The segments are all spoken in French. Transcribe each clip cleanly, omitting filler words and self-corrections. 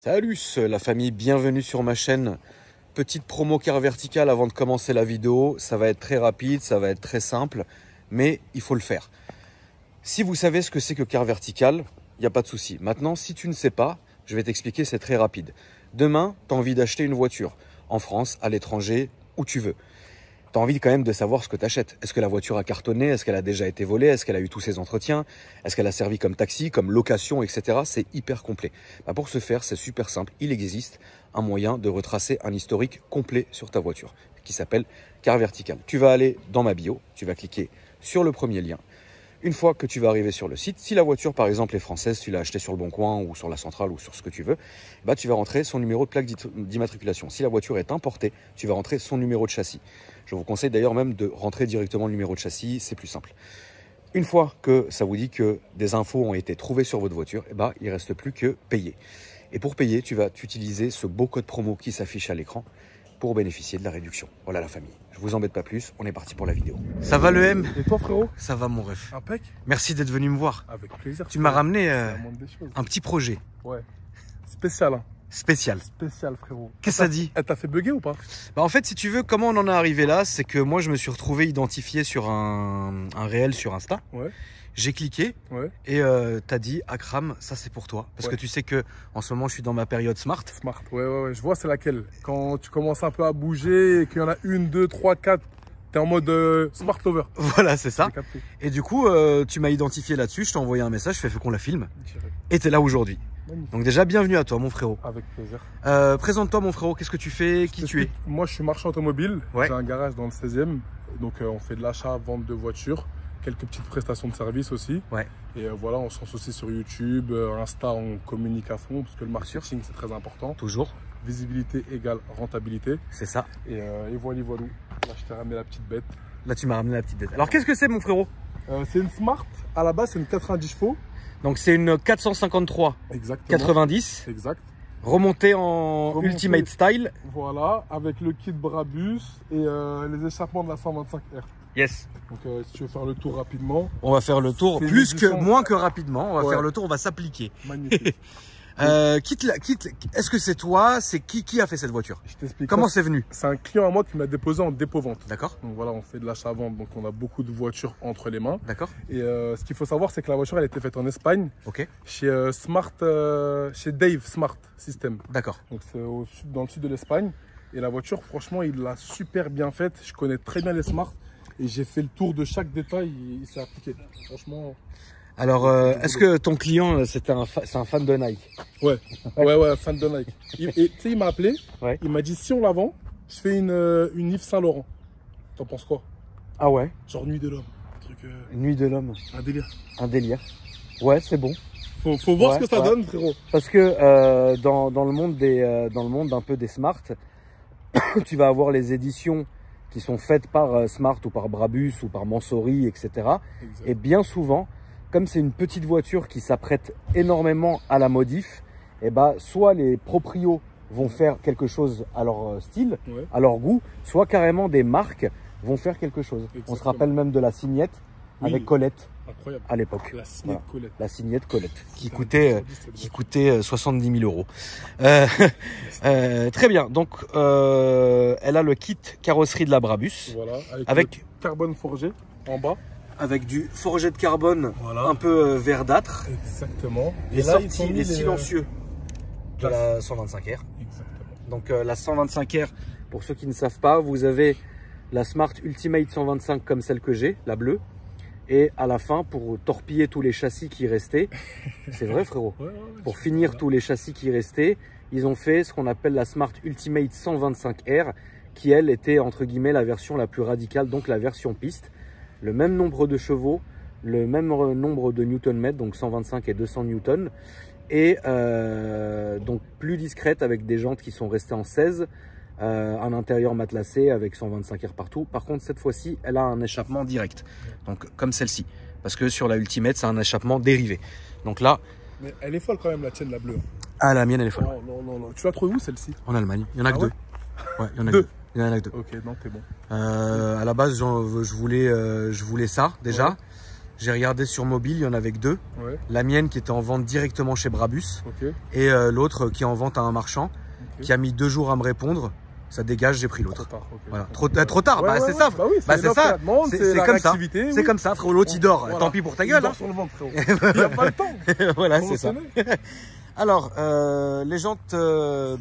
Salut la famille, bienvenue sur ma chaîne. Petite promo car verticale avant de commencer la vidéo. Ça va être très rapide, ça va être très simple, mais il faut le faire. Si vous savez ce que c'est que car vertical, il n'y a pas de souci. Maintenant, si tu ne sais pas, je vais t'expliquer, c'est très rapide. Demain, tu as envie d'acheter une voiture en France, à l'étranger, où tu veux. Tu as envie quand même de savoir ce que tu achètes. Est-ce que la voiture a cartonné? Est-ce qu'elle a déjà été volée? Est-ce qu'elle a eu tous ses entretiens? Est-ce qu'elle a servi comme taxi, comme location, etc. C'est hyper complet. Pour ce faire, c'est super simple. Il existe un moyen de retracer un historique complet sur ta voiture qui s'appelle Car Vertical. Tu vas aller dans ma bio, tu vas cliquer sur le premier lien. Une fois que tu vas arriver sur le site, si la voiture par exemple est française, tu l'as achetée sur le Bon Coin ou sur la centrale ou sur ce que tu veux, tu vas rentrer son numéro de plaque d'immatriculation. Si la voiture est importée, tu vas rentrer son numéro de châssis. Je vous conseille d'ailleurs même de rentrer directement le numéro de châssis, c'est plus simple. Une fois que ça vous dit que des infos ont été trouvées sur votre voiture, il ne reste plus que payer. Et pour payer, tu vas utiliser ce beau code promo qui s'affiche à l'écran pour bénéficier de la réduction. Voilà la famille. Je vous embête pas plus, on est parti pour la vidéo. Ça va le M? Et toi frérot? Ça va mon ref. Impec. Merci d'être venu me voir. Avec plaisir. Tu m'as ramené un petit projet. Ouais. Spécial hein. Spécial. Spécial frérot. Qu'est-ce que ça dit? Elle t'a fait bugger ou pas? En fait si tu veux, comment on en est arrivé là, c'est que moi je me suis retrouvé identifié sur un réel sur Insta. Ouais. J'ai cliqué et t'as dit Akram, ça c'est pour toi. Parce que tu sais que en ce moment je suis dans ma période smart. Smart, ouais. Je vois c'est laquelle. Quand tu commences un peu à bouger et qu'il y en a une, deux, trois, quatre, t'es en mode smart lover. Voilà, c'est ça. Et du coup, tu m'as identifié là-dessus, je t'ai envoyé un message, je fais qu'on la filme. Et t'es là aujourd'hui. Donc déjà, bienvenue à toi mon frérot. Avec plaisir. Présente-toi mon frérot, qu'est-ce que tu fais, qui tu es? Moi je suis marchand automobile, Ouais. J'ai un garage dans le 16e. Donc on fait de l'achat, vente de voitures. Quelques petites prestations de service aussi. Ouais. Et voilà, on s'en soucie sur YouTube, Insta, on communique à fond parce que le marketing c'est très important. Toujours. Visibilité égale rentabilité. C'est ça. Et voilà. Là, je t'ai ramené la petite bête. Là, tu m'as ramené la petite bête. Alors, qu'est-ce que c'est, mon frérot? C'est une Smart. À la base, c'est une 90 chevaux. Donc, c'est une 453 Exactement. 90. Exact. Remontée en Ultimate Style. Voilà, avec le kit Brabus et les échappements de la 125R. Yes. Donc, si tu veux faire le tour rapidement. On va faire le tour moins que rapidement. On va faire le tour, on va s'appliquer. Magnifique. Est-ce que c'est toi? C'est qui a fait cette voiture? Je t'explique. Comment c'est venu? C'est un client à moi qui m'a déposé en dépôt-vente. D'accord. Donc voilà, on fait de l'achat-vente, donc on a beaucoup de voitures entre les mains. D'accord. Et ce qu'il faut savoir, c'est que la voiture, elle a été faite en Espagne. Ok. Chez chez Dave Smart System. D'accord. Donc c'est dans le sud de l'Espagne. Et la voiture, franchement, il l'a super bien faite. Je connais très bien les Smart. Et j'ai fait le tour de chaque détail. Il s'est appliqué. Franchement. Alors, est-ce que ton client, c'est un fan de Nike? Ouais, fan de Nike. Et tu sais, il m'a appelé. Ouais. Il m'a dit, si on la vend, je fais une Yves Saint Laurent. T'en penses quoi? Ah ouais? Genre Nuit de l'homme. Nuit de l'homme. Un délire. Un délire. Ouais, c'est bon. Faut voir ce que ça donne, frérot. Parce que dans le monde un peu des Smart, tu vas avoir les éditions qui sont faites par Smart ou par Brabus ou par Mansory, etc. Exact. Et bien souvent, comme c'est une petite voiture qui s'apprête énormément à la modif, soit les proprios vont faire quelque chose à leur style, à leur goût, soit carrément des marques vont faire quelque chose. Exactement. On se rappelle même de la Signette avec Colette. Incroyable. À l'époque. La Signette Colette. La Signette Colette, qui coûtait 70 000 euros. Très bien. Donc, elle a le kit carrosserie de la Brabus. Voilà. Avec le carbone forgé en bas. Avec du forget de carbone un peu verdâtre. Exactement. Et là, il est silencieux de la 125R. Exactement. Donc, la 125R, pour ceux qui ne savent pas, vous avez la Smart Ultimate 125 comme celle que j'ai, la bleue. Et à la fin, pour torpiller tous les châssis qui restaient, c'est vrai frérot, pour finir tous les châssis qui restaient, ils ont fait ce qu'on appelle la Smart Ultimate 125R, qui elle était entre guillemets la version la plus radicale, donc la version piste. Le même nombre de chevaux, le même nombre de Newton-mètres, donc 125 et 200 Newton, et donc plus discrète avec des jantes qui sont restées en 16, un intérieur matelassé avec 125 R partout. Par contre, cette fois-ci, elle a un échappement direct, donc comme celle-ci. Parce que sur la Ultimate, c'est un échappement dérivé. Donc là... Mais elle est folle quand même, la tienne, la bleue. Ah, la mienne, elle est folle. Non. Tu l'as trouvée où, celle-ci? En Allemagne. Il y en a que deux. Ouais, il y en a deux. Que deux. Il y en a que deux. Ok, non, t'es bon. À la base, je voulais ça, déjà. J'ai regardé sur mobile, il y en avait que 2. Ouais. La mienne qui était en vente directement chez Brabus Ok. et l'autre qui est en vente à un marchand qui a mis 2 jours à me répondre. Ça dégage, j'ai pris l'autre. Trop tard. Okay. Voilà, trop tard. Bah, c'est ça. Bah oui, c'est ça. C'est la comme ça. réactivité, C'est comme ça, frérot. L'autre il dort. Voilà. Tant pis pour ta gueule. Il dort sur le ventre, frérot. Il n'y a pas le temps. Voilà, c'est ça. Promotionner. Alors, les jantes,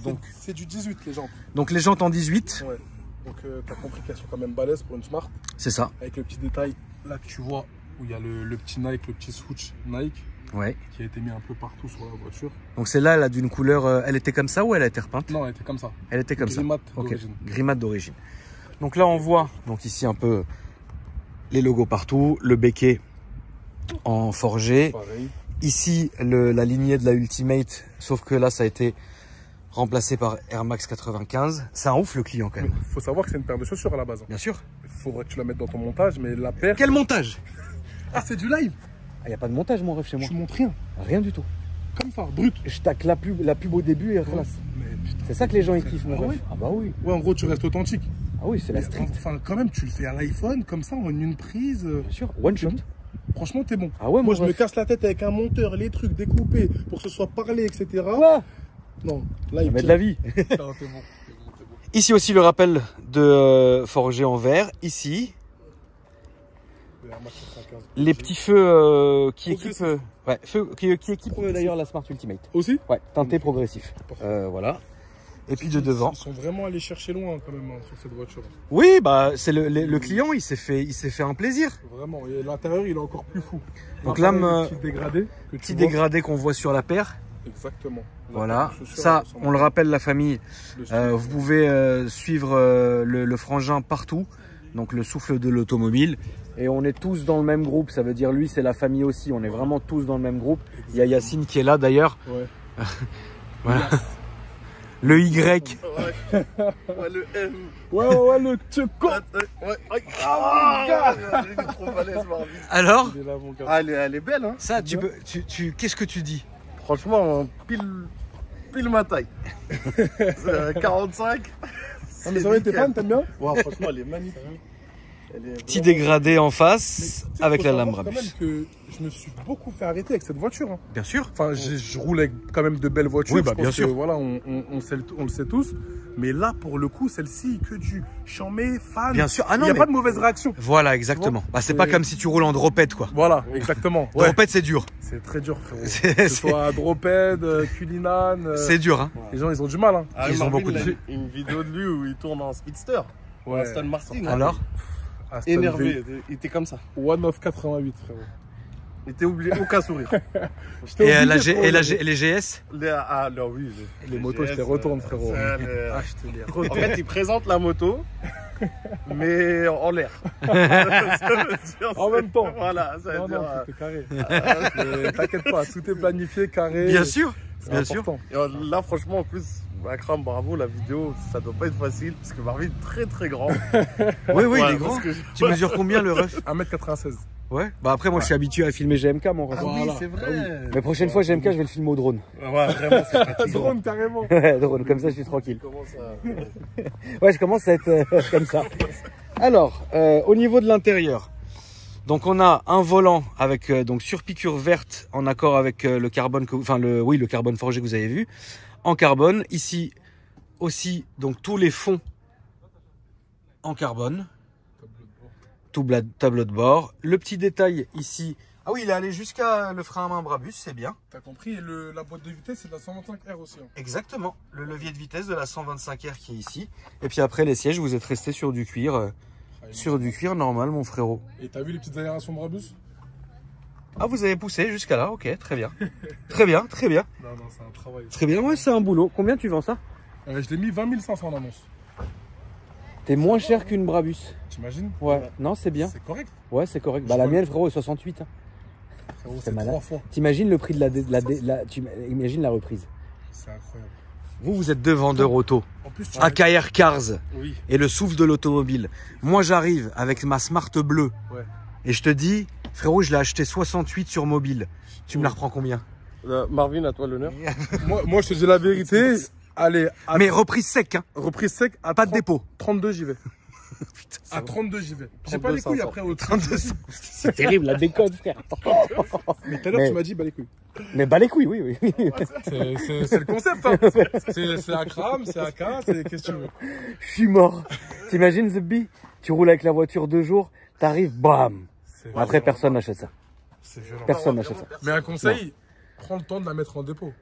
donc, C'est du 18 les jantes. donc les jantes en 18. Ouais. Donc t'as compris qu'elles sont quand même balèzes pour une Smart. C'est ça. Avec le petit détail là que tu vois où il y a le petit Nike, le petit swoosh Nike Ouais. qui a été mis un peu partout sur la voiture. Donc celle-là, elle a d'une couleur. Elle était comme ça ou elle a été repeinte? Non, elle était comme ça. Elle était comme ça. Gris mat Ok. d'origine. Gris mat d'origine. Donc là, on voit donc ici un peu les logos partout, le béquet en forgé. Pareil. Ici, la lignée de la Ultimate, sauf que là, ça a été remplacé par Air Max 95. C'est un ouf le client quand même. Il faut savoir que c'est une paire de chaussures à la base. Bien sûr. Il faudrait que tu la mettes dans ton montage, mais la paire. Quel montage? Ah, c'est du live. Il n'y a pas de montage, mon rêve, chez moi. Je montre rien. Rien du tout. Comme ça, brut. Je tacle la pub au début et classe. Mais putain. C'est ça que les gens ils kiffent, mon Ah rêve. oui. Ah bah oui. Ouais, en gros, tu restes authentique. Ah oui, c'est la Mais street. Enfin, quand même, tu le fais à l'iPhone, comme ça, en une prise. Bien sûr. One shot. Franchement, t'es bon. Ah ouais, Moi, mon je me ref. casse la tête avec un monteur, les trucs découpés pour que ce soit parlé, etc. Ouais. Non, là, il Mais de la vie. Non, t'es bon. Ici aussi le rappel de forgé en verre. Ici, les petits feux qui équipent, qui équipent d'ailleurs la Smart Ultimate. Aussi. Ouais, teinté progressif. Voilà. Et puis de devant. Ils sont vraiment allés chercher loin quand même hein, sur cette voiture. Oui, bah c'est le client, il s'est fait un plaisir. Vraiment. Et l'intérieur, il est encore plus fou. Donc là, petit dégradé. Que tu petit vois. dégradé qu'on voit sur la paire. Exactement. Voilà. La chaussure, Ça, elle ressemble on le rappelle, la famille. le style. Vous pouvez suivre le frangin partout. Donc le souffle de l'automobile. Et on est tous dans le même groupe. Ça veut dire lui, c'est la famille aussi. On est vraiment tous dans le même groupe. Il y a Yacine qui est là d'ailleurs. Ouais. Voilà. Le Y. Ouais, le M. Ouais, le tcheco. Ouais. Ah, il est trop balèze, Marvin. Alors, Il est là, mon gars. Ah, elle est belle, hein. ça, qu'est-ce que tu dis? Franchement, pile ma taille. 45. Ah, mais ça va, t'es fan, t'aimes bien? Ouais, franchement, elle est magnifique. Elle est Petit vraiment- dégradé en face Tu sais, avec faut la savoir lame quand Brabus. même que je me suis beaucoup fait arrêter avec cette voiture. Hein. Bien sûr. Enfin, je roule avec quand même de belles voitures. Oui, bah, je pense bien sûr. que, voilà, on le sait tous. Mais là, pour le coup, celle-ci, que du chamé, fan. Bien sûr. Ah Il non, n'y a mais pas de mauvaise réaction. voilà, exactement. Bah, c'est pas comme si tu roules en dropette, quoi. Voilà, exactement. Ouais. Dropette, c'est dur. C'est très dur, frérot. C'est- Que ce soit Droped, Culinan. C'est dur, hein. Les gens, ils ont du mal. Hein. Ah, Ils ont Marvin, beaucoup de il a vues. une vidéo de lui où il tourne en speedster. Ouais. Aston Martin. hein. Alors, Aston Énervé. V. Il était comme ça. One of 88, frérot. Il était oublié, aucun sourire. J'étais et obligé, frérot, les GS? Ah, non, oui. Les motos, je les retourne, frérot. Ah, je te les En retourne. fait, il présente la moto, mais en l'air. En même temps. Voilà, ça veut Non, dire. non, tout est carré. Mais t'inquiète pas, tout est planifié, carré. Bien sûr. C'est Bien sûr. important. Et là, franchement, en plus, Akram, bravo, la vidéo, ça doit pas être facile, parce que Marvin est très très grand. Oui, oui, Ouais, il est grand. parce que- Tu mesures combien le ref? 1m96. Ouais. Bah après, moi, je suis habitué à filmer GMK, mon ref. Ah oui, Voilà. c'est vrai. Mais prochaine fois, GMK, je vais le filmer au drone. Ouais, vraiment, c'est fatigant. Drone, carrément. Ouais, drone, comme ça, je suis tranquille. Comment ça Ouais, je commence à être comme ça. Alors, au niveau de l'intérieur, donc on a un volant avec donc surpiqûre verte en accord avec le carbone, le carbone forgé que vous avez vu, en carbone. Ici aussi, donc tous les fonds en carbone, tableau de bord. Le petit détail ici, ah oui, il est allé jusqu'à le frein à main Brabus, c'est bien. T'as compris, et la boîte de vitesse, c'est de la 125R aussi. Hein. Exactement, le levier de vitesse de la 125R qui est ici. Et puis après les sièges, vous êtes resté sur du cuir. Sur du cuir normal, mon frérot. Et t'as vu les petites aérations Brabus? Ah, vous avez poussé jusqu'à là, ok, très bien. Très bien, très bien. Non, non, c'est un travail. Très bien, ouais, c'est un boulot. Combien tu vends ça? Je l'ai mis 20 500 en annonce. T'es moins cher qu'une Brabus. T'imagines? Ouais, non, c'est bien. C'est correct. Ouais, c'est correct. Bah, la mienne, frérot, est 68. Hein. Frérot, C'est c'est malade. 3 fois. T'imagines le prix de imagine la reprise. C'est incroyable. Vous êtes deux vendeurs auto. En plus, tu AKR Cars Oui. et le souffle de l'automobile. Moi, j'arrive avec ma Smart bleue. Ouais. Et je te dis, frérot, je l'ai acheté 68 sur mobile. Tu me la reprends combien? Marvin, à toi l'honneur. moi, je te dis la vérité. Allez, Mais reprise sec, hein. reprise sec, à Pas de 30, dépôt. 32, j'y vais. Putain, À 32, j'y vais. J'ai 32, pas les couilles 500. après au 32, C'est terrible, la déconne, frère. Mais tout à l'heure, Mais- tu m'as dit, bah les couilles. Mais bah les couilles, oui. C'est le concept, hein. C'est Akram, c'est AK, c'est qu'est-ce que tu veux. Je suis mort. T'imagines, Zebbi? Tu roules avec la voiture 2 jours, t'arrives, bam. C'est Après, violent. personne n'achète ça. C'est violent. Personne n'achète ça. Mais un conseil, prends le temps de la mettre en dépôt.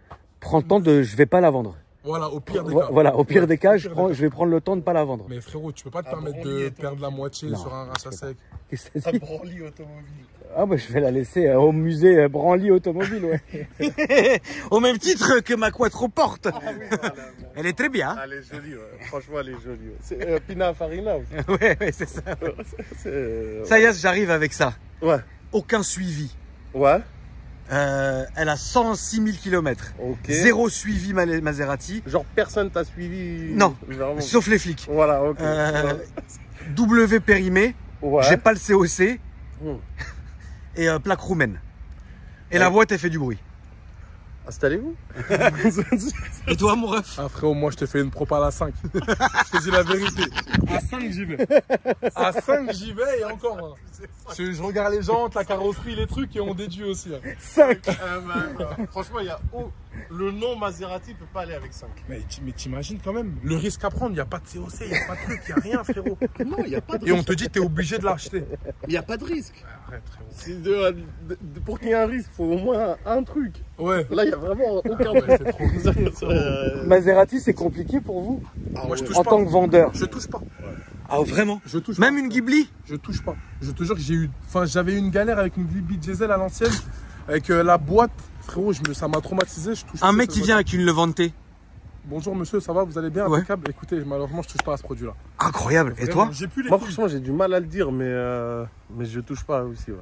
Prends le temps de, je vais pas la vendre. Voilà, au pire des cas. Voilà, au pire des cas, Au je pire des vais prendre le temps de pas la vendre. Mais frérot, tu peux pas te permettre de perdre la moitié Non, sur un rachat sec. Qu'est-ce que Un t'as dit? branly automobile. Ah bah je vais la laisser au musée Branly Automobile, ouais. Au même titre que ma quattroporte. Ah oui, voilà. Elle est très bien. Elle est jolie, ouais. Franchement, elle est jolie. Ouais. C'est Pina Farina aussi. Ouais, c'est ça. C'est, Ça y est, j'arrive avec ça. Ouais. Aucun suivi. Ouais. Elle a 106 000 km. Ok. Zéro suivi Maserati. Genre, personne t'a suivi. Non. Vraiment. Sauf les flics. Voilà, ok. W périmé. Ouais. J'ai pas le COC. Hmm. Et plaque roumaine. Et la boîte, elle fait du bruit. Installez-vous. Et toi, mon ref? Ah frérot, moi je te fais une propale à 5. Je te dis la vérité. À 5 j'y vais. À 5 j'y vais et encore. Je regarde les jantes, la carrosserie, les trucs et on déduit aussi. 5. Franchement, il y a le nom Maserati peut pas aller avec 5. Mais t'imagines quand même le risque à prendre, il n'y a pas de COC, il n'y a pas de truc, il n'y a rien frérot. Non, il n'y a pas de Et on te dit t'es obligé de l'acheter. Il n'y a pas de risque. Arrête frérot. Pour qu'il y ait un risque, il faut au moins un truc. Ouais. Là, il n'y a vraiment aucun C'est truc. trop Maserati, c'est compliqué pour vous Moi je touche en pas. tant que vendeur. Je touche pas. Ah, vraiment? Je touche Même pas. une Ghibli? Je touche pas. Je te jure que j'avais eu une galère avec une Ghibli diesel à l'ancienne, avec la boîte. Frérot, ça m'a traumatisé. Je touche Un pas mec cette qui boîte. vient avec une Levante. Bonjour monsieur, ça va, vous allez bien? Ouais. Impeccable. Écoutez, malheureusement, je touche pas à ce produit-là. Incroyable. Et toi? J'ai plus les Moi, couilles. franchement, j'ai du mal à le dire, mais je touche pas aussi. Ouais.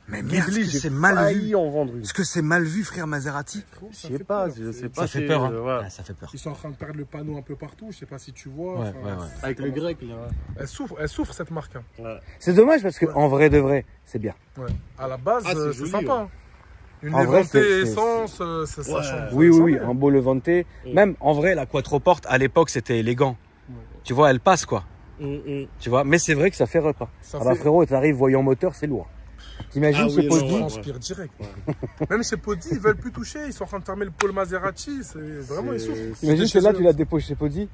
Mais merde, Ghibli, est-ce que j'ai c'est mal vu? failli en vendre une. Est-ce que c'est mal vu, frère Maserati? Frérot, Je ça sais fait pas, peur. je sais pas. Ça fait c'est- peur, hein? ouais. Ouais, ça fait peur. Ils sont en train de perdre le panneau un peu partout. Je sais pas si tu vois. Ouais, Enfin, ouais, ouais. Avec le grec, là. Elle souffre cette marque. Hein. Ouais. C'est dommage parce que en vrai de vrai, c'est bien. Ouais. À la base, Ah, c'est c'est joli, sympa. ouais. Hein. Une En vrai, Levante c'est- essence, ça Ouais. change. Oui, ça oui, change. un beau Levante. Même En vrai, la quattroporte, à l'époque, c'était élégant. Tu vois, elle passe, quoi. Tu vois, mais c'est vrai que ça fait repas. Ça Ah bah fait- frérot, t'arrives voyant moteur, c'est lourd. T'imagines Ah ce oui, Podi non, ouais. transpire direct. Même chez Podi, ils veulent plus toucher. Ils sont en train de fermer le pôle Maserati. C'est vraiment, ils souffrent. T'imagines J'étais celle-là, chez tu eux. l'as déposé chez Podi. Ouais,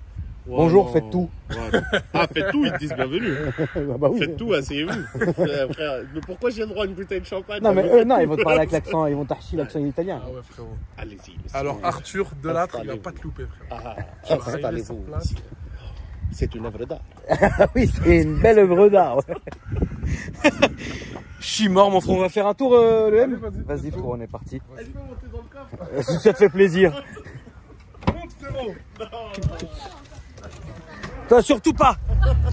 Bonjour, non. faites tout. Ouais. Ah, faites tout, ils te disent bienvenue. Ah bah oui. Faites tout, asseyez-vous. Frère, mais pourquoi j'ai le droit à une bouteille de champagne? Non mais Faites eux, non, tout. ils vont te parler avec l'accent, ils vont t'archiver l'accent italien. Ah ouais, frérot. Allez-y. monsieur. Alors, Arthur Delattre, il va Installez-vous. pas te louper, frère. Ah, Tu vas arriver sur installez-vous. place. C'est une œuvre d'art. Ah oui, c'est une belle œuvre d'art. ouais. Je suis mort, mon frère. On va faire un tour le M. Allez, Vas-y frérot, on est parti. Elle peut monter dans le coffre. Si ça te fait plaisir. Monte, frérot. Toi surtout pas.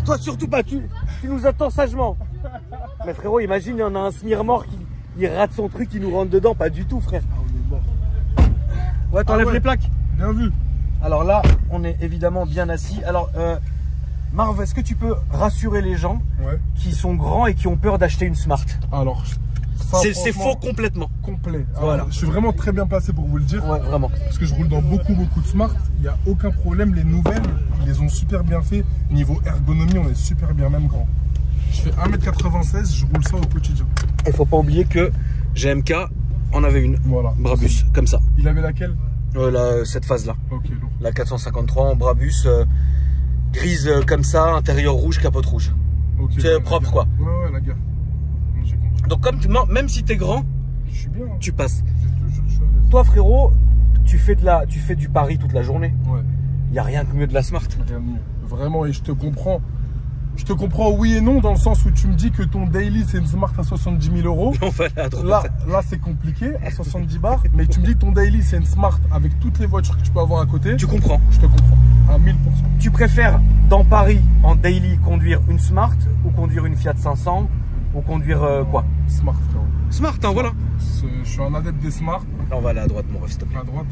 Toi surtout pas. Tu nous attends sagement. Mais frérot, imagine, il y en a un smirmort qui il rate son truc, il nous rentre dedans. Pas du tout, frère. Ah, on est mort. Ouais, t'enlèves Ah ouais. les plaques. Bien vu. Alors là, on est évidemment bien assis. Alors, Marv, est-ce que tu peux rassurer les gens Ouais. qui sont grands et qui ont peur d'acheter une Smart? Alors, ça, C'est franchement, faux complètement. complet. Alors, Voilà. je suis vraiment très bien placé pour vous le dire. Ouais, vraiment. Parce que je roule dans beaucoup de Smart. Il n'y a aucun problème. Les nouvelles, ils les ont super bien fait. Niveau ergonomie, on est super bien, même grand. Je fais 1m96, je roule ça au quotidien. Il faut pas oublier que GMK en avait une. Voilà. Brabus, comme ça. Il avait laquelle? Cette phase-là. Ok, lourd. La 453 en Brabus, grise comme ça, intérieur rouge, capote rouge. Ok, C'est ouais, la propre, guerre. quoi. Ouais, la guerre. J'ai compris. Donc même si t'es grand, Je suis bien. Hein. tu passes. Je te jure, je suis à l'aise. Toi frérot, tu fais du Paris toute la journée. Ouais, Il y a rien que mieux de la Smart. rien de mieux. Vraiment, et je te comprends. Je te comprends oui et non, dans le sens où tu me dis que ton daily, c'est une Smart à 70 000 euros. On va aller à droite. Là c'est compliqué, à 70 bars. Mais tu me dis que ton daily, c'est une Smart avec toutes les voitures que tu peux avoir à côté. Tu comprends. Je te comprends, à 1000%. Tu préfères dans Paris en daily conduire une Smart ou conduire une Fiat 500 ou conduire quoi? Smart, frérot. Smart, hein, voilà. Je suis un adepte des Smart, Là, on va aller à droite, mon ref, s'il te plaît. à droite.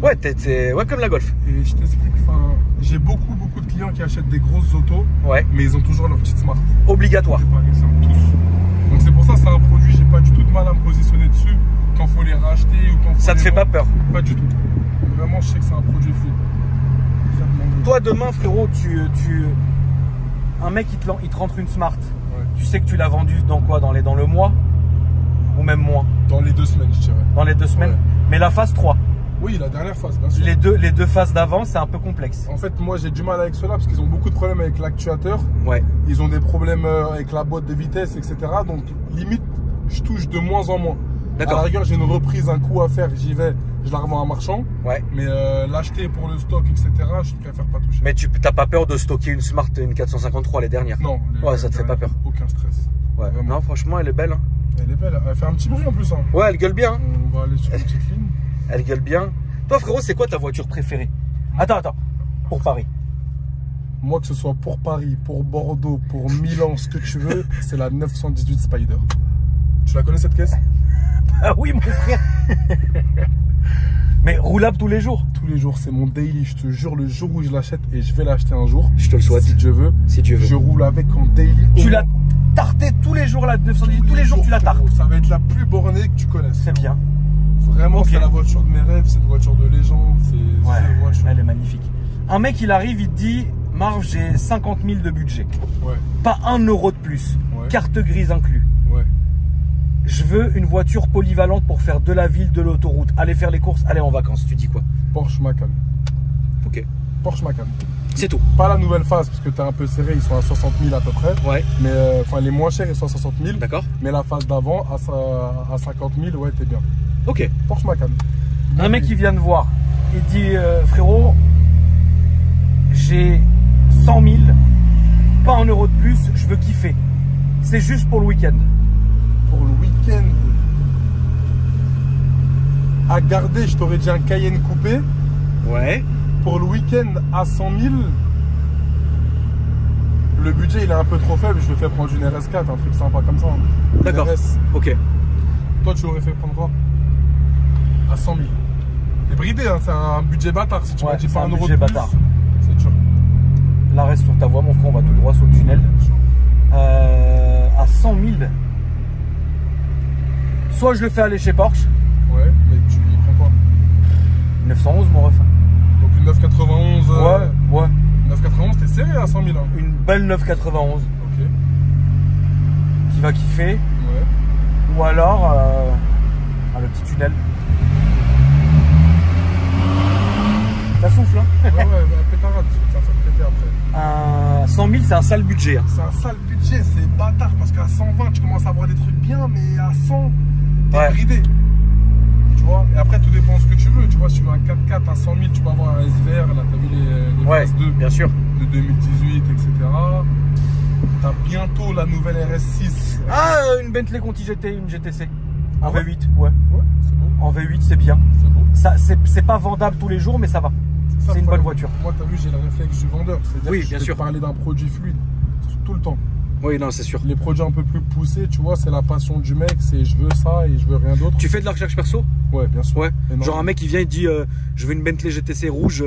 Ouais, ouais, comme la Golf. Et je t'explique, enfin, j'ai beaucoup de clients qui achètent des grosses autos, Ouais, mais ils ont toujours leur petite Smart. obligatoire. Des Parisiens, tous. Donc c'est pour ça, c'est un produit, j'ai pas du tout de mal à me positionner dessus quand faut les racheter ou quand faut Ça te les fait pas vendre. peur? Pas du tout. Vraiment, je sais que c'est un produit fou. Toi, demain, frérot, un mec il te rentre une Smart. Ouais. Tu sais que tu l'as vendue dans quoi? Dans le mois? Ou même moins? Dans les 2 semaines, je dirais. Dans les 2 semaines. Ouais. Mais la phase 3. Oui, la dernière phase, bien sûr. Les deux phases d'avant, c'est un peu complexe. En fait, moi, j'ai du mal avec cela parce qu'ils ont beaucoup de problèmes avec l'actuateur. Ouais. Ils ont des problèmes avec la boîte de vitesse, etc. Donc, limite, je touche de moins en moins. À D'accord. la rigueur, j'ai une reprise, un coup à faire, j'y vais, je la revends à un marchand. Ouais. Mais l'acheter pour le stock, etc., je préfère pas toucher. Mais tu t'as pas peur de stocker une Smart, une 453, les dernières? Non. Ouais, ça te fait pas peur. Aucun stress. Ouais. Vraiment. Non, franchement, elle est belle. Hein. Elle est belle. Elle fait un petit bruit en plus. Hein. Ouais, elle gueule bien. Hein. On va aller sur une petite ligne. Elle gueule bien. Toi, frérot, c'est quoi ta voiture préférée? Attends. Pour Paris. Moi, que ce soit pour Paris, pour Bordeaux, pour Milan, ce que tu veux, c'est la 918 Spider. Tu la connais cette caisse? Ah oui, mon frère. Mais roulable tous les jours? Tous les jours, c'est mon daily. Je te jure, le jour où je l'achète, et je vais l'acheter un jour. Je te le souhaite. Si Dieu veut. Si Dieu veut. Je roule avec en daily. Tu l'as tarté tous les jours, la 918. Tous les jours, tu la tartes. Ça va être la plus bornée que tu connaisses. C'est bien. Vraiment, Ok. c'est la voiture de mes rêves. C'est une voiture de légende. Ouais, c'est voiture. elle est magnifique. Un mec, il arrive, il te dit, Marv, j'ai 50 000 de budget. Ouais, Pas 1 euro de plus. Ouais. Carte grise inclus. ouais. Je veux une voiture polyvalente pour faire de la ville, de l'autoroute. Aller faire les courses, aller en vacances. Tu dis quoi? Porsche Macan. Ok. Porsche Macan. C'est tout. Pas la nouvelle phase, parce que t'es un peu serré. Ils sont à 60 000 à peu près. Ouais. Mais enfin, les moins chers, ils sont à 60 000. D'accord. Mais la phase d'avant, à 50 000, ouais, t'es bien. Ok. Porsche Macan. Un mec qui vient de voir, il dit frérot, j'ai 100 000, pas 1 euro de plus, je veux kiffer. C'est juste pour le week-end. Pour le week-end, à garder, je t'aurais dit un Cayenne coupé. Ouais. Pour le week-end, à 100 000, le budget il est un peu trop faible. Je vais faire prendre une RS4, un truc sympa comme ça. Une D'accord. RS. Ok. Toi, tu l'aurais fait prendre quoi? À 100 000. C'est bridé, hein, c'est un budget bâtard. Si tu Ouais, m'as dit c'est pas un 1 euro budget de plus, bâtard. c'est dur. Là, reste sur ta voie, mon frère, on va tout droit sur le tunnel. À 100 000, soit je le fais aller chez Porsche, Ouais, mais tu y prends quoi? 911 mon ref. Donc une 991. Ouais. 991, t'es serré à 100 000. Hein. Une belle 991 Ok. qui va kiffer. Ouais. Ou alors le petit tunnel. Ça souffle, hein. Ouais, bah, pétarade, ça va faire péter après. 100 000, c'est un sale budget. Hein. C'est un sale budget, c'est bâtard parce qu'à 120, tu commences à avoir des trucs bien, mais à 100, t'es Ouais. bridé. Tu vois? Et après, tout dépend de ce que tu veux. Tu vois, si tu veux un 4x4 à 100 000, tu peux avoir un SVR. Là, t'as vu les Ouais, phases 2 bien sûr. de 2018, etc. T'as bientôt la nouvelle RS6. Ah, une Bentley Conti GT, une GTC. En Ah ouais V8, ouais. Ouais, c'est beau, En V8, c'est bien. c'est beau. Ça, c'est pas vendable tous les jours, mais ça va. ça C'est le une bonne problème. voiture. Moi, t'as vu, j'ai le réflexe du vendeur. C'est-à-dire Oui, que je bien vais sûr. te parler d'un produit fluide tout le temps. Oui, non, c'est sûr. Les produits un peu plus poussés, tu vois, c'est la passion du mec. C'est je veux ça et je veux rien d'autre. Tu fais de la recherche perso? Ouais, bien sûr. Ouais. Énorme. Genre un mec, il vient, il dit je veux une Bentley GTC rouge,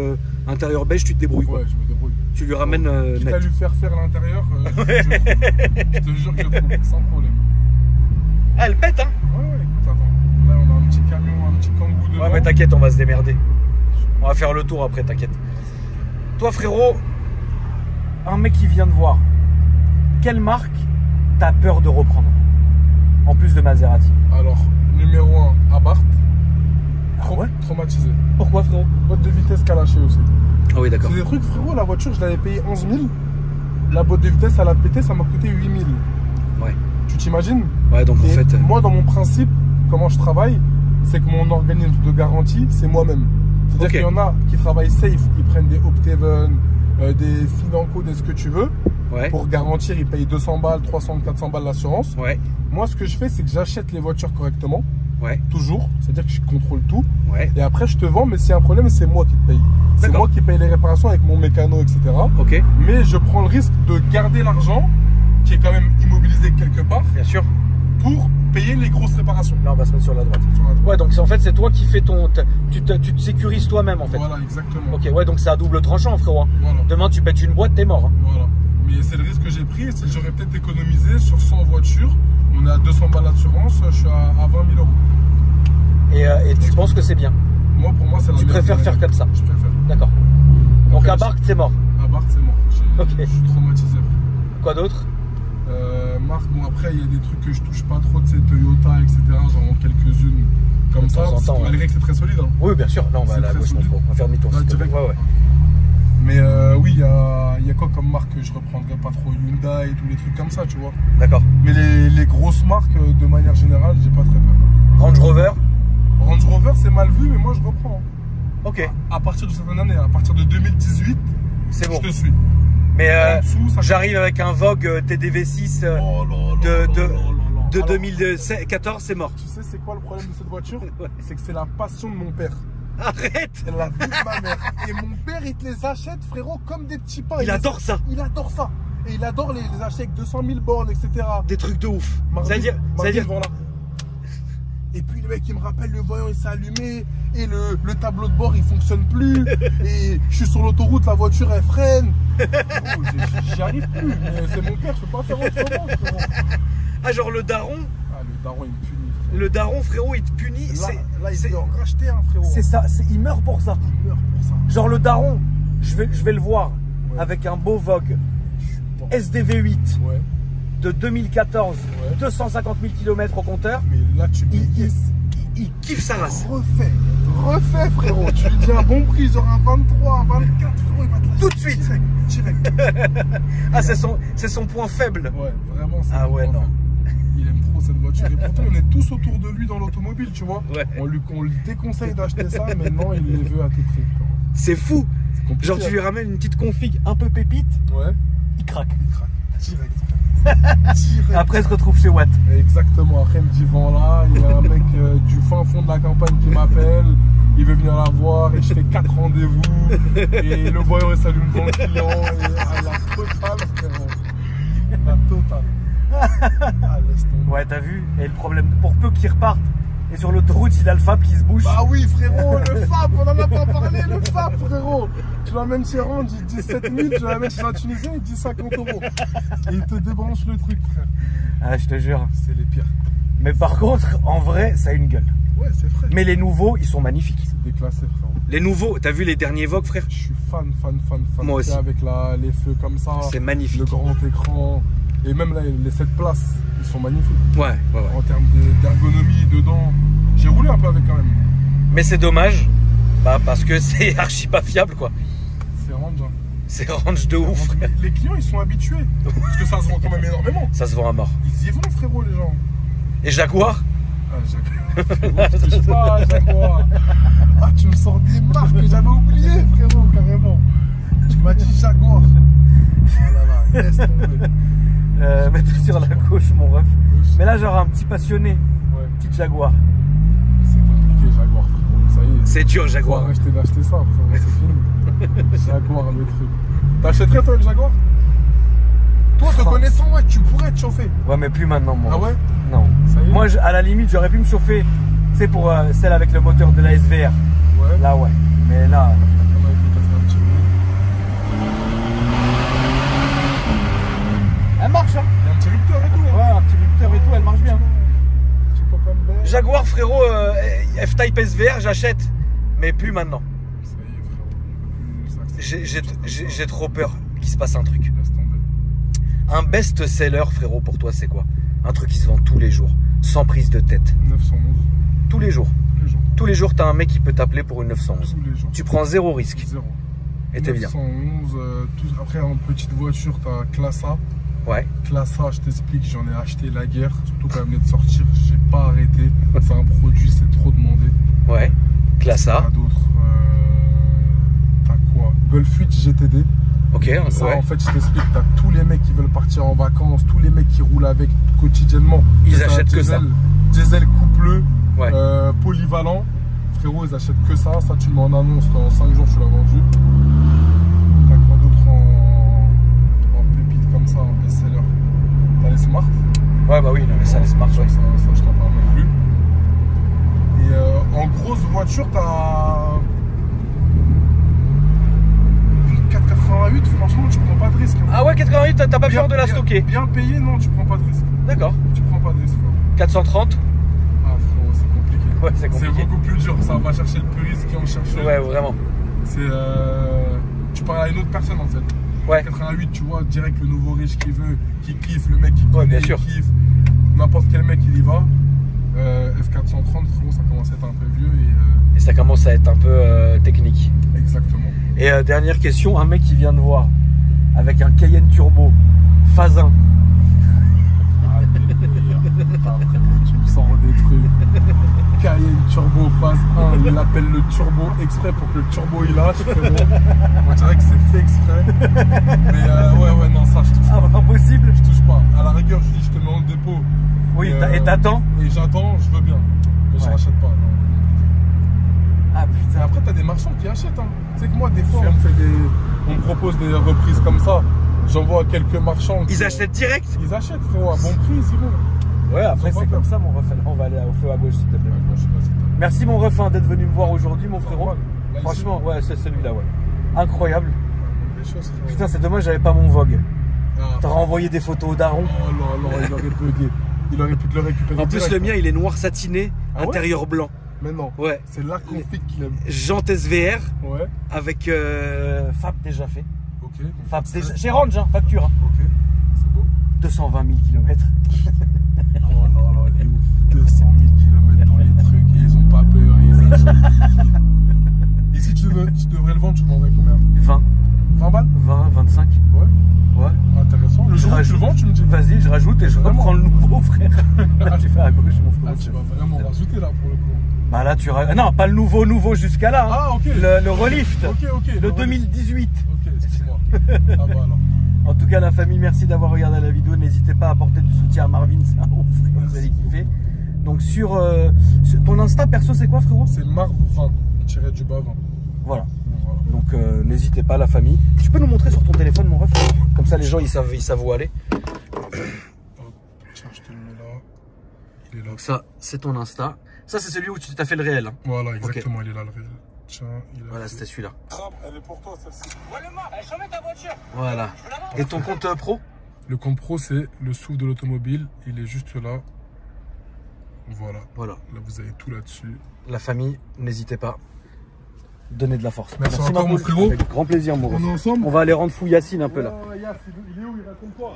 intérieur beige, tu te débrouilles. Quoi. Ouais, je me débrouille. Tu lui ramènes Quitte net. à lui faire l'intérieur, je te jure que je trouve, sans problème. Ah, elle pète, hein? Ouais, écoute, attends. Là, on a un petit camion, un petit kangou devant. Ouais, mais t'inquiète, on va se démerder. On va faire le tour après, t'inquiète. Toi, frérot, un mec qui vient de voir, quelle marque t'as peur de reprendre? En plus de Maserati. Alors, numéro 1, Abarth. Ah ouais? Traumatisé. Pourquoi, frérot? Boîte de vitesse qui a lâché aussi. Ah oui, d'accord. C'est des trucs, frérot, la voiture, je l'avais payé 11 000. La boîte de vitesse, elle a pété, ça m'a coûté 8 000. Ouais. Tu t'imagines? Ouais, donc en Et fait. moi, dans mon principe, comment je travaille, c'est que mon organisme de garantie, c'est moi-même. C'est-à-dire Ok. qu'il y en a qui travaillent safe, ils prennent des Opteven, des Financo, des ce que tu veux. Ouais. Pour garantir, ils payent 200 balles, 300, 400 balles l'assurance. Ouais. Moi, ce que je fais, c'est que j'achète les voitures correctement, Ouais. toujours. C'est-à-dire que je contrôle tout. Ouais. Et après, je te vends, mais s'il y a un problème, c'est moi qui te paye. C'est D'accord. moi qui paye les réparations avec mon mécano, etc. Ok. Mais je prends le risque de garder l'argent, qui est quand même immobilisé quelque part, Bien sûr. pour payer les grosses réparations. Là, on va se mettre sur la droite. Sur la droite. Ouais, donc en fait, c'est toi qui fais ton. Tu te sécurises toi-même, en fait. Voilà, exactement. Ok, ouais, donc c'est à double tranchant, frérot. Voilà. Demain, tu pètes une boîte, t'es mort. Hein. Voilà. Mais c'est le risque que j'ai pris, c'est que j'aurais peut-être économisé sur 100 voitures. On est à 200 balles d'assurance, je suis à 20 000 euros. Et tu penses que c'est bien. Moi, pour moi, c'est la Tu meilleure préfères faire manière. comme ça. Je préfère. D'accord. Donc Ok, à Barque, c'est mort. À Barthes, c'est mort. Ok. Je suis traumatisé. Quoi d'autre? Marque, bon après il y a des trucs que je touche pas trop de ces Toyota, etc. J'en vends quelques-unes comme De ça, temps en temps, malgré que c'est très solide. Hein. Oui, bien sûr. Là, on va à C'est la très gauche, mon solide. frérot. On va faire demi-tour. Là, s'il te plaît. direct. Ouais. Mais oui, il y a quoi comme marque que je reprendrais pas trop, Hyundai et tous les trucs comme ça, tu vois. D'accord. Mais les grosses marques, de manière générale, j'ai pas très peur. Range Rover. Range Rover, c'est mal vu, mais moi je reprends. Ok. À partir de certaines années, à partir de 2018, C'est bon. je te suis. Mais En dessous, ça- j'arrive avec un Vogue TDV6 Oh là là de- là de- là là là. de Alors, 2014, c'est mort. Tu sais, c'est quoi le problème de cette voiture? Ouais. C'est que c'est la passion de mon père. Arrête. C'est la vie de ma mère. Et mon père, il te les achète, frérot, comme des petits pains. Il adore ça. Il adore ça. Et il adore les acheter avec 200 000 bornes, etc. Des trucs de ouf. Marvin, C'est-à-dire, voilà. Et puis le mec, il me rappelle, le voyant, il s'est allumé. Et le tableau de bord, il fonctionne plus. Et je suis sur l'autoroute, la voiture, elle freine. Frérot, j'y arrive plus. Mais c'est mon père, je peux pas faire autrement, frérot. ah, genre le daron, Ah, le daron, il me punit, frérot. le daron, frérot, il te punit. Là, il c'est- veut en racheter un, frérot. C'est ça, il meurt pour ça. Il meurt pour ça. Genre le daron, je vais le voir Ouais. avec un beau Vogue Bon. SDV8 Ouais. de 2014, Ouais. 250 000 km au compteur. Mais là, tu me Il dis, il kiffe sa race. refais, frérot. Tu lui dis un bon prix, genre un 23, un 24, frérot, il va te lâcher Tout de suite. Direct. Ah, c'est son point faible. Ouais, vraiment. c'est Ah ouais, bon, non. en fait. Il aime trop cette voiture. Et pourtant, on est tous autour de lui dans l'automobile, tu vois. Ouais. On lui déconseille d'acheter ça, mais non, il les veut à tout prix, frérot. C'est fou. C'est compliqué, Genre, tu lui ramènes une petite config un peu pépite, Ouais, il craque. il craque. Direct. Direct. Après, il se retrouve chez Watt. Exactement, après il me dit voilà, il y a un mec du fin fond de la campagne qui m'appelle, il veut venir la voir et je fais 4 rendez-vous et le voyant il s'allume devant le client et à la totale, frérot. La totale. Ah, laisse tomber. Ouais, t'as vu. Et le problème, pour peu qu'il reparte, et sur l'autoroute, il a le FAP qui se bouge. Bah oui frérot, le FAP, on en a pas parlé, le FAP frérot. Tu l'amènes chez Rand, il dit 7 000, tu l'amènes chez un Tunisien, il dit 50 €. Et il te débranche le truc, frère. Ah, je te jure. C'est les pires. Mais par contre, en vrai, ça a une gueule. Ouais, c'est frais. Mais les nouveaux, ils sont magnifiques. C'est déclassé, frérot. Les nouveaux, t'as vu les derniers Vogue, frère? Je suis fan. Moi aussi. Avec les feux comme ça. C'est magnifique. Le grand écran. Et même là, les 7 places, ils sont magnifiques. Ouais. En termes d'ergonomie dedans. J'ai roulé un peu avec quand même. Mais c'est dommage, parce que c'est archi pas fiable, quoi. C'est range. Hein. C'est range de ouf, frère. Les clients, ils sont habitués. Parce que ça se vend quand même énormément. Ça se vend à mort. Ils y vont, frérot, les gens. Et Jaguar? Ah, Jaguar. Frérot, je touche pas, Jaguar. Ah, tu me sors des marques que j'avais oubliées, frérot, carrément. Tu m'as dit Jaguar. Oh là là, laisse tomber. Mets-toi sur la gauche, mon ref. Mais là, genre un petit passionné, Ouais. petit Jaguar. C'est compliqué, Jaguar, frérot. Ça y est. C'est dur, Faut Jaguar. arrêter d'acheter ça, frérot. C'est fini. Jaguar, le truc. T'achèterais, toi, le Jaguar? Toi, te connaissant, ouais, tu pourrais te chauffer. Ouais, mais plus maintenant, mon Ah ref. ouais? Non. Ça y est? Moi, à la limite, j'aurais pu me chauffer, tu sais, pour celle avec le moteur de la SVR. Ouais. Là, ouais. Mais là, On va écouter ça un petit peu. elle marche, hein. Il y a un petit rupteur et tout. Ouais, un petit rupteur et tout, elle marche bien. Petit pop-up bell. Jaguar, frérot, F-Type SVR, j'achète. Mais plus maintenant. Ça y est, frérot. Plus accessible. J'ai trop peur qu'il se passe un truc. Laisse tomber. Un best-seller, frérot, pour toi, c'est quoi? Un truc qui se vend tous les jours, sans prise de tête. 911. Tous les jours. Tous les jours. Tous les jours, t'as un mec qui peut t'appeler pour une 911. Tous les jours. Tu prends zéro risque. 0. Et t'es bien. 911. Après, en petite voiture, t'as Classe A. Ouais. Classe A, je t'explique, j'en ai acheté la guerre. Surtout quand elle venait de sortir, j'ai pas arrêté. C'est un produit, c'est trop demandé. Ouais. Classe A. T'as d'autres. T'as quoi? Golf 8 GTD. Ok, Ça, ouais. en fait, je t'explique, t'as tous les mecs qui veulent partir en vacances, tous les mecs qui roulent avec quotidiennement. Ils C'est un achètent que ça. Diesel coupleux, Ouais. polyvalent. Frérot, ils achètent que ça. Ça, tu le mets en annonce, en 5 jours, tu l'as vendu. T'as quoi d'autre en pépite comme ça, en best-seller? T'as les Smart. Ouais, bah oui, non, mais ça, les smart, ouais. Ça, je t'en parle même plus. Et en grosse voiture, t'as une 488. Franchement, tu prends pas de risque. Hein. Ah ouais, 88, t'as pas peur de la stocker? Bien payé, non, tu prends pas de risque. D'accord. Tu prends pas de risque, frérot. 430? Ah, frérot, c'est compliqué. Ouais, c'est C'est compliqué. beaucoup plus dur. Ça va chercher le puriste qui en cherche. Ouais, vraiment. C'est. Tu parles à une autre personne en fait. Ouais. 88, tu vois, direct le nouveau riche qui veut, qui kiffe, le mec qui connaît, bien il sûr. kiffe. N'importe quel mec, il y va. F430, frérot, ça commence à être un peu vieux Et ça commence à être un peu technique. exactement. Et dernière question, un mec qui vient de voir avec un Cayenne Turbo phase 1. Ah, délire. Putain, frérot, tu me sors des trucs. Cayenne Turbo phase 1, il appelle le turbo exprès pour que le turbo il lâche, frérot. On dirait que c'est fait exprès. Mais ouais, non, ça, je touche pas. Ah, impossible. Je touche pas. À la rigueur, je dis, je te mets en dépôt. Oui, Et, et t'attends. Et j'attends, je veux bien. Mais je Ouais. rachète pas. Non. Ah Et putain. après, t'as des marchands qui achètent. Hein. Tu sais que moi, des fois, on me propose des reprises comme ça. J'envoie quelques marchands. Ils achètent direct. Ils achètent, frérot, à bon prix, ils y vont. Ouais, après Ils ont c'est pas comme peur. ça mon ref. On va aller au feu à gauche s'il te plaît. Ouais, je sais pas si t'as- Merci mon ref d'être venu me voir aujourd'hui mon frérot. Là, ici, Franchement, ouais, c'est celui-là, ouais. Incroyable. des choses, frérot. Putain, c'est dommage, j'avais pas mon Vogue. Ah, T'aurais envoyé des photos d'Aaron. oh là là, il aurait bugué. Il aurait pu te le récupérer. En plus, direct, le mien, hein. il est noir satiné, Ah ouais intérieur blanc. Mais non, Ouais. c'est la config qu'il aime. Jante SVR Ouais, avec Fab déjà fait. ok. Fab déjà. Chez Range, hein, facture. Hein. Ok, c'est beau. 220 000 km. Oh là là, les ouf. 200 000 km dans les trucs et ils ont pas peur. Ils achètent. Et si tu devrais le vendre, tu vendrais combien? 20, 20 balles? 20, 25. Ouais, Ouais. intéressant. Le jour où tu le vends, tu me dis. Vas-y, je rajoute et je Vraiment reprends le nouveau, frère. Là, tu fais à gauche, mon frère. Ah, tu vas vraiment rajouter là pour le coup. Bah là, non, pas le nouveau jusqu'à là. Hein. Ah, ok. Le relift. Ok. Le 2018. Ok, excuse-moi. Ah bah alors. En tout cas, la famille, merci d'avoir regardé la vidéo. N'hésitez pas à apporter du soutien à Marvin, c'est un ouf, frère, vous allez kiffer. Donc sur ton Insta perso, c'est quoi, frérot? C'est Marv20, tiré du bas 20. Voilà. Voilà. Donc n'hésitez pas, la famille. Tu peux nous montrer sur ton téléphone, mon ref? Comme ça, les gens, ils savent où aller. Hop, tiens, je te le mets là. Il est là. Donc ça, c'est ton Insta. Ça, c'est celui où tu t'as fait le réel. Hein. Voilà, exactement, il est là le réel. Tiens, il a Voilà, fait- c'était celui-là. Elle est pour toi, celle-ci. Voilà. Et ton compte pro? Le compte pro, c'est le souffle de l'automobile. Il est juste là. Voilà. Voilà. Là, vous avez tout là-dessus. La famille, n'hésitez pas. Donnez de la force. Merci encore, Mamoul. mon frérot. Avec grand plaisir, mon ref. On est ensemble? On va aller rendre fou Yacine un peu là. Yass, il est où? Il raconte quoi?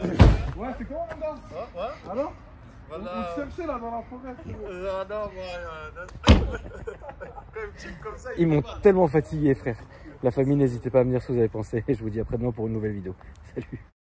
Ouais, c'est comment, mon gars? Ouais. Alors? Voilà. On te cherchait là dans la forêt. Non, moi, comme ça, Ils m'ont tellement fatigué, frère. La famille, n'hésitez pas à me dire ce que vous avez pensé. Et je vous dis à après demain pour une nouvelle vidéo. Salut.